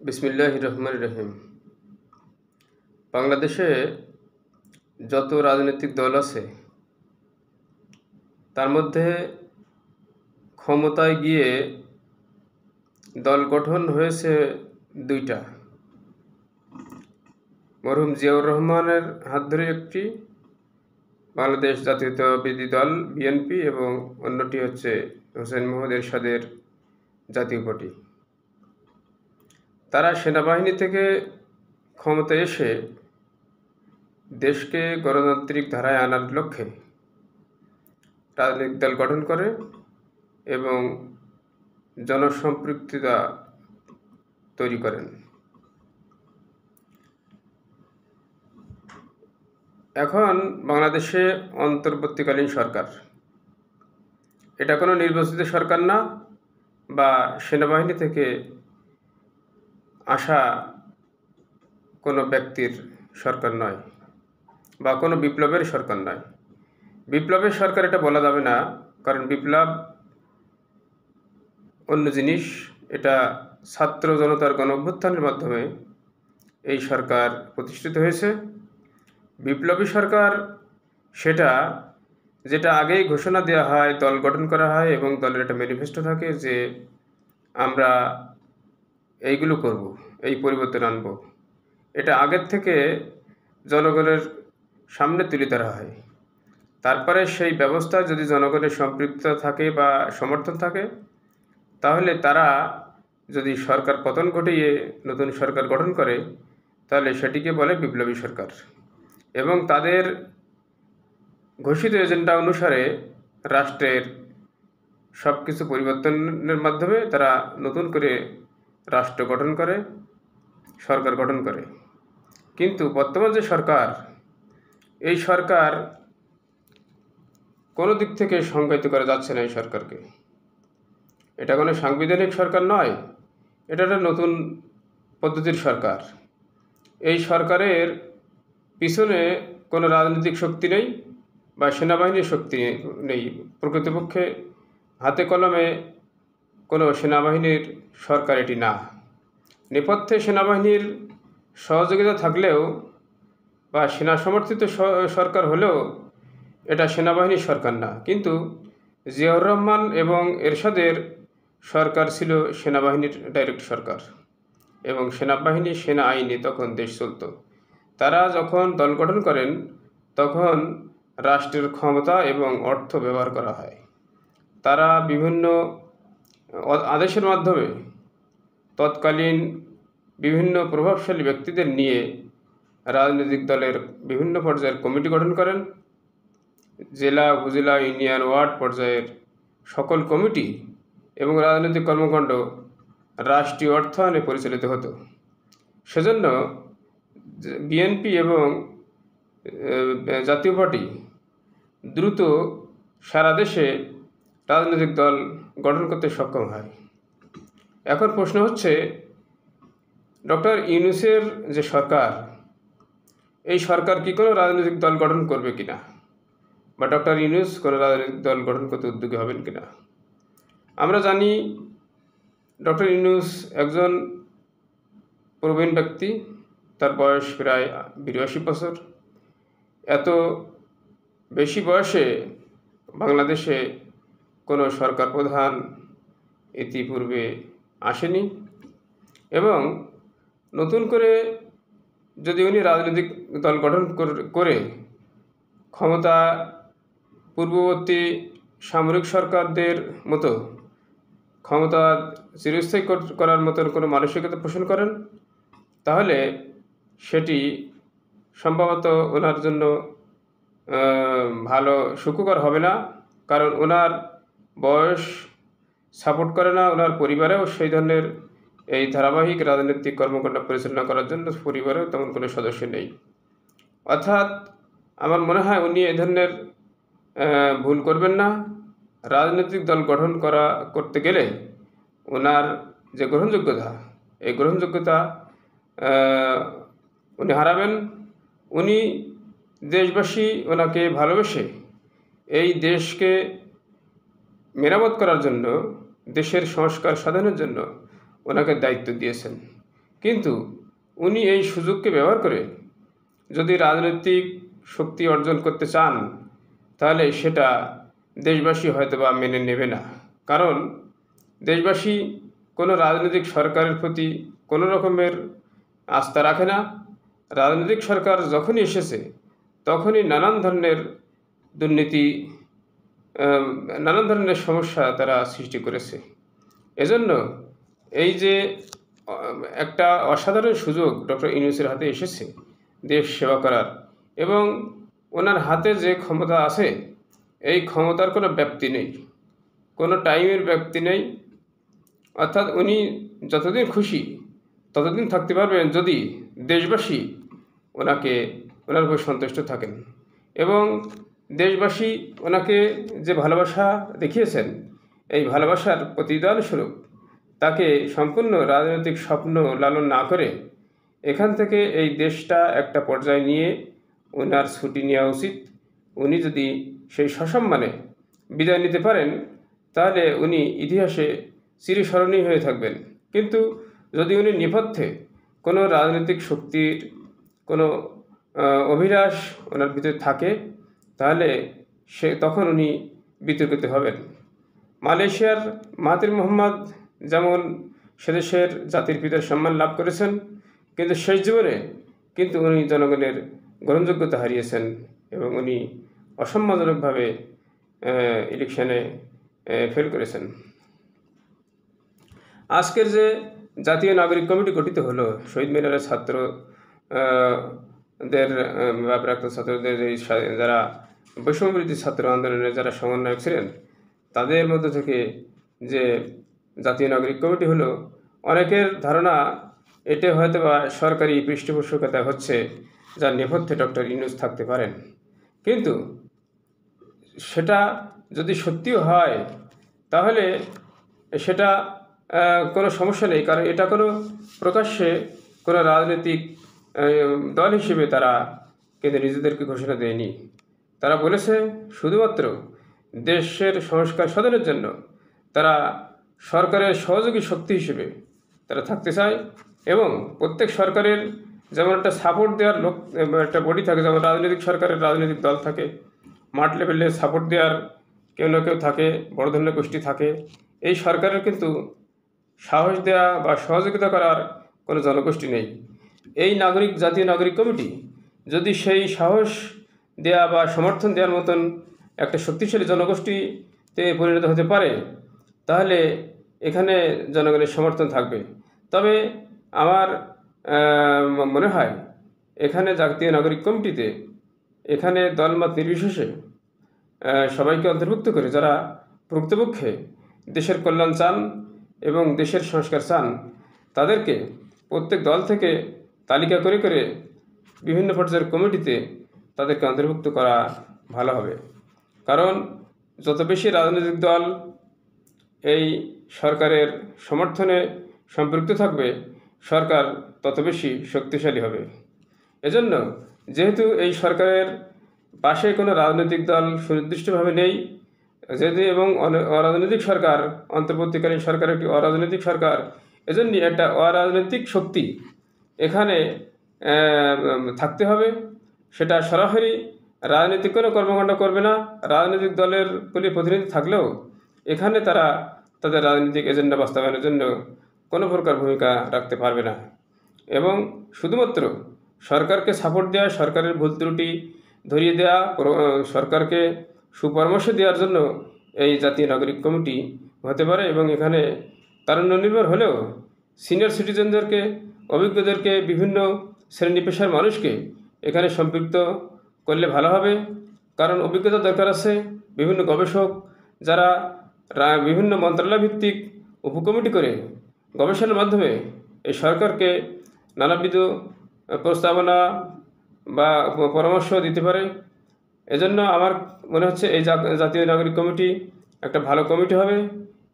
বিসমিল্লাহির রহমানির রহিম। বাংলাদেশে যত রাজনৈতিক দল আছে তার মধ্যে ক্ষমতায় গিয়ে দল গঠন হয়েছে দুইটা। মরহুম জিয়াউর রহমানের হাত ধরে একটি, বাংলাদেশ জাতীয়তাবাদী দল বিএনপি, এবং অন্যটি হচ্ছে হোসেন মোহাম্মদ এরশাদের জাতীয় পার্টি। তারা সেনাবাহিনী থেকে ক্ষমতায় এসে দেশকে গণতান্ত্রিক ধারায় আনার লক্ষ্যে রাজনৈতিক দল গঠন করে এবং জনসম্পৃক্ততা তৈরি করেন। এখন বাংলাদেশে অন্তর্বর্তীকালীন সরকার, এটা কোনো নির্বাচিত সরকার না, বা সেনাবাহিনী থেকে আসা কোনো ব্যক্তির সরকার নয়, বা কোনো বিপ্লবের সরকার নয়। বিপ্লবের সরকার এটা বলা যাবে না, কারণ বিপ্লব অন্য জিনিস। এটা ছাত্র জনতার গণ অভ্যুত্থানের মাধ্যমে এই সরকার প্রতিষ্ঠিত হয়েছে। বিপ্লবী সরকার সেটা যেটা আগেই ঘোষণা দেওয়া হয়, দল গঠন করা হয় এবং দলের একটা ম্যানিফেস্টো থাকে যে আমরা এইগুলো করব, এই পরিবর্তন আনব। এটা আগের থেকে জনগণের সামনে তুলে ধরা হয়। তারপরে সেই ব্যবস্থা যদি জনগণের সম্পৃক্ত থাকে বা সমর্থন থাকে, তাহলে তারা যদি সরকার পতন ঘটিয়ে নতুন সরকার গঠন করে, তাহলে সেটিকে বলে বিপ্লবী সরকার। এবং তাদের ঘোষিত এজেন্ডা অনুসারে রাষ্ট্রের সব কিছু পরিবর্তনের মাধ্যমে তারা নতুন করে রাষ্ট্র গঠন করে, সরকার গঠন করে। কিন্তু বর্তমান যে সরকার, এই সরকার কোনো দিক থেকে সংজ্ঞায়িত করা যাচ্ছে না। এই সরকারকে, এটা কোনো সাংবিধানিক সরকার নয়, এটা একটা নতুন পদ্ধতির সরকার। এই সরকারের পিছনে কোনো রাজনৈতিক শক্তি নেই বা সেনাবাহিনীর শক্তি নেই। প্রকৃতপক্ষে হাতে কলমে কোনো সেনাবাহিনীর সরকার এটি না। নেপথ্যে সেনাবাহিনীর সহযোগিতা থাকলেও বা সেনা সমর্থিত সরকার হলেও এটা সেনাবাহিনীর সরকার না। কিন্তু জিয়াউর রহমান এবং এরশাদের সরকার ছিল সেনাবাহিনীর ডাইরেক্ট সরকার, এবং সেনাবাহিনী সেনা আইনে তখন দেশ চলত। তারা যখন দল গঠন করেন তখন রাষ্ট্রের ক্ষমতা এবং অর্থ ব্যবহার করা হয়। তারা বিভিন্ন আদেশের মাধ্যমে তৎকালীন বিভিন্ন প্রভাবশালী ব্যক্তিদের নিয়ে রাজনৈতিক দলের বিভিন্ন পর্যায়ের কমিটি গঠন করেন। জেলা, উপজেলা, ইউনিয়ন, ওয়ার্ড পর্যায়ের সকল কমিটি এবং রাজনৈতিক কর্মকাণ্ড রাষ্ট্রীয় অর্থায়নে পরিচালিত হতো। সেজন্য বিএনপি এবং জাতীয় পার্টি দ্রুত সারা দেশে রাজনৈতিক দল গঠন করতে সক্ষম হয়। এখন প্রশ্ন হচ্ছে, ডক্টর ইউনূসের যে সরকার, এই সরকার কি কোনো রাজনৈতিক দল গঠন করবে কিনা, বা ডক্টর ইউনূস কোনো রাজনৈতিক দল গঠন করতে উদ্যোগী হবেন কিনা। আমরা জানি ডক্টর ইউনূস একজন প্রবীণ ব্যক্তি, তার বয়স প্রায় 82 বছর। এত বেশি বয়সে বাংলাদেশে কোনো সরকার প্রধান ইতিপূর্বে আসেনি, এবং নতুন করে যদি উনি রাজনৈতিক দল গঠন করে ক্ষমতা পূর্ববর্তী সামরিক সরকারদের মতো ক্ষমতা চিরস্থায়ী করার মতন কোনো মানসিকতা পোষণ করেন, তাহলে সেটি সম্ভবত ওনার জন্য ভালো সুখকর হবে না। কারণ ওনার বয়স সাপোর্ট করে না, ওনার পরিবারেও সেই ধরনের এই ধারাবাহিক রাজনৈতিক কর্মকাণ্ড পরিচালনা করার জন্য পরিবারেও তেমন কোনো সদস্য নেই। অর্থাৎ আমার মনে হয় উনি এই ধরনের ভুল করবেন না। রাজনৈতিক দল গঠন করতে গেলে ওনার যে গ্রহণযোগ্যতা, এই গ্রহণযোগ্যতা উনি হারাবেন। উনি দেশবাসী ওনাকে ভালোবেসে এই দেশকে মেরামত করার জন্য, দেশের সংস্কার সাধনের জন্য ওনাকে দায়িত্ব দিয়েছেন, কিন্তু উনি এই সুযোগকে ব্যবহার করে যদি রাজনৈতিক শক্তি অর্জন করতে চান, তাহলে সেটা দেশবাসী হয়তোবা মেনে নেবে না। কারণ দেশবাসী কোনো রাজনৈতিক সরকারের প্রতি কোনো রকমের আস্থা রাখে না। রাজনৈতিক সরকার যখনই এসেছে তখনই নানান ধরনের দুর্নীতি, নানান ধরনের সমস্যা তারা সৃষ্টি করেছে। এজন্য এই যে একটা অসাধারণ সুযোগ ডক্টর ইউনূসের হাতে এসেছে দেশ সেবা করার, এবং ওনার হাতে যে ক্ষমতা আছে এই ক্ষমতার কোনো ব্যাপ্তি নেই, কোনো টাইমের ব্যাপ্তি নেই। অর্থাৎ উনি যতদিন খুশি ততদিন থাকতে পারবেন যদি দেশবাসী ওনার উপর সন্তুষ্ট থাকেন, এবং দেশবাসী ওনাকে যে ভালোবাসা দেখিয়েছেন এই ভালোবাসার প্রতিদান স্বরূপ তাকে সম্পূর্ণ রাজনৈতিক স্বপ্ন লালন না করে এখান থেকে এই দেশটা একটা পর্যায়ে নিয়ে ওনার ছুটি নেওয়া উচিত। উনি যদি সেই সসম্মানে বিদায় নিতে পারেন তাহলে উনি ইতিহাসে চিরস্মরণীয় হয়ে থাকবেন। কিন্তু যদি উনি নেপথ্যে কোনো রাজনৈতিক শক্তির কোনো অভিলাষ ওনার ভিতরে থাকে তাহলে তখন উনি বিতর্কিত হবেন। মালয়েশিয়ার মাহাথির মোহাম্মদ যেমন সেদেশের জাতির পিতার সম্মান লাভ করেছেন, কিন্তু শেষ জীবনে কিন্তু উনি জনগণের গ্রহণযোগ্যতা হারিয়েছেন এবং উনি অসম্মানজনকভাবে ইলেকশনে ফেল করেছেন। আজকের যে জাতীয় নাগরিক কমিটি গঠিত হলো, শহীদ মিনারের ছাত্রদের বা প্রাক্তন ছাত্রদের যারা বৈষম্যবিরোধী ছাত্র আন্দোলনের যারা সমন্বয়ক ছিলেন তাদের মধ্য থেকে যে জাতীয় নাগরিক কমিটি হলো, অনেকের ধারণা এতে হয়তো বা সরকারি পৃষ্ঠপোষকতা হচ্ছে, যার নেপথ্যে ডক্টর ইউনূস থাকতে পারেন। কিন্তু সেটা যদি সত্যিও হয় তাহলে সেটা কোনো সমস্যা নেই, কারণ এটা কোনো প্রকাশ্যে কোনো রাজনৈতিক দল হিসেবে তারা কিন্তু নিজেদেরকে ঘোষণা দেয়নি। তারা বলেছে শুধুমাত্র দেশের সংস্কার সাধনের জন্য তারা সরকারের সহযোগী শক্তি হিসেবে তারা থাকতে চায়, এবং প্রত্যেক সরকারের যেমন একটা সাপোর্ট দেওয়ার একটা বডি থাকে, যেমন রাজনৈতিক সরকারের রাজনৈতিক দল থাকে, মাঠ লেভেলে সাপোর্ট দেওয়ার কেউ না কেউ থাকে, বড় ধরনের গোষ্ঠী থাকে। এই সরকারের কিন্তু সাহস দেওয়া বা সহযোগিতা করার কোনো জনগোষ্ঠী নেই। এই জাতীয় নাগরিক কমিটি যদি সেই সাহস দেয়া বা সমর্থন দেওয়ার মতন একটা শক্তিশালী জনগোষ্ঠীতে পরিণত হতে পারে তাহলে এখানে জনগণের সমর্থন থাকবে। তবে আমার মনে হয় এখানে জাতীয় নাগরিক কমিটিতে এখানে দলমত নির্বিশেষে সবাইকে অন্তর্ভুক্ত করে যারা প্রকৃতপক্ষে দেশের কল্যাণ চান এবং দেশের সংস্কার চান তাদেরকে প্রত্যেক দল থেকে তালিকা করে করে বিভিন্ন পর্যায়ের কমিটিতে তাদেরকে অন্তর্ভুক্ত করা ভালো হবে। কারণ যত বেশি রাজনৈতিক দল এই সরকারের সমর্থনে সম্পৃক্ত থাকবে সরকার তত বেশি শক্তিশালী হবে। এজন্য যেহেতু এই সরকারের পাশে কোনো রাজনৈতিক দল সুনির্দিষ্টভাবে নেই, যেহেতু এবং অরাজনৈতিক সরকার, অন্তর্বর্তীকালীন সরকার একটি অরাজনৈতিক সরকার, এজন্য একটা অরাজনৈতিক শক্তি এখানে থাকতে হবে। সেটা সরাসরি রাজনৈতিক কোনো কর্মকাণ্ড করবে না। রাজনৈতিক দলের প্রতিনিধি থাকলেও এখানে তারা তাদের রাজনৈতিক এজেন্ডা বাস্তবায়নের জন্য কোনো প্রকার ভূমিকা রাখতে পারবে না, এবং শুধুমাত্র সরকারকে সাপোর্ট দেওয়া, সরকারের ভুল ত্রুটি ধরিয়ে দেওয়া, সরকারকে সুপরামর্শ দেওয়ার জন্য এই জাতীয় নাগরিক কমিটি হতে পারে। এবং এখানে তারুণ্য নির্ভর হলেও সিনিয়র সিটিজেনদেরকে, অভিজ্ঞদেরকে, বিভিন্ন শ্রেণী পেশার মানুষকে এখানে সম্পৃক্ত করলে ভালো হবে। কারণ অভিজ্ঞতা দরকার আছে। বিভিন্ন গবেষক যারা বিভিন্ন মন্ত্রণালয় ভিত্তিক উপকমিটি করে গবেষণার মাধ্যমে এই সরকারকে নানাবিধ প্রস্তাবনা বা পরামর্শ দিতে পারে। এজন্য আমার মনে হচ্ছে এই জাতীয় নাগরিক কমিটি একটা ভালো কমিটি হবে,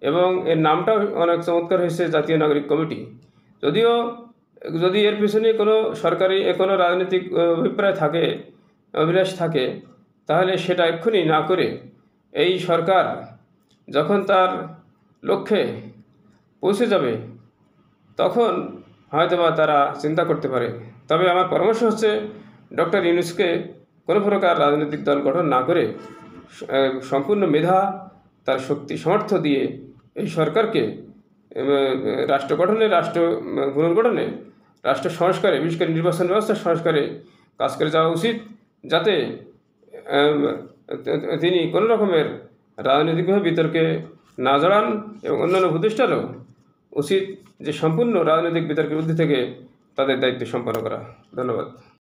এবং এর নামটাও অনেক চমৎকার হয়েছে, জাতীয় নাগরিক কমিটি। যদিও যদি এর পিছনে কোনো সরকারি কোনো রাজনৈতিক অভিপ্রায় থাকে, অভিলাষ থাকে, তাহলে সেটা এক্ষুনি না করে এই সরকার যখন তার লক্ষ্যে পৌঁছে যাবে তখন হয়তোবা তারা চিন্তা করতে পারে। তবে আমার পরামর্শ হচ্ছে ডক্টর ইউনূসকে কোনো প্রকার রাজনৈতিক দল গঠন না করে সম্পূর্ণ মেধা, তার শক্তি সামর্থ্য দিয়ে এই সরকারকে রাষ্ট্র গঠনে, রাষ্ট্র পুনর্গঠনে, রাষ্ট্র সংস্কারে, বিশেষ করে নির্বাচন ব্যবস্থার সংস্কারে কাজ করে যাওয়া উচিত, যাতে তিনি কোনো রকমের রাজনৈতিকভাবে বিতর্কে না জড়ান। এবং অন্যান্য উপদেষ্টারও উচিত যে সম্পূর্ণ রাজনৈতিক বিতর্কের ঊর্ধ্বে থেকে তাদের দায়িত্ব সম্পন্ন করা। ধন্যবাদ।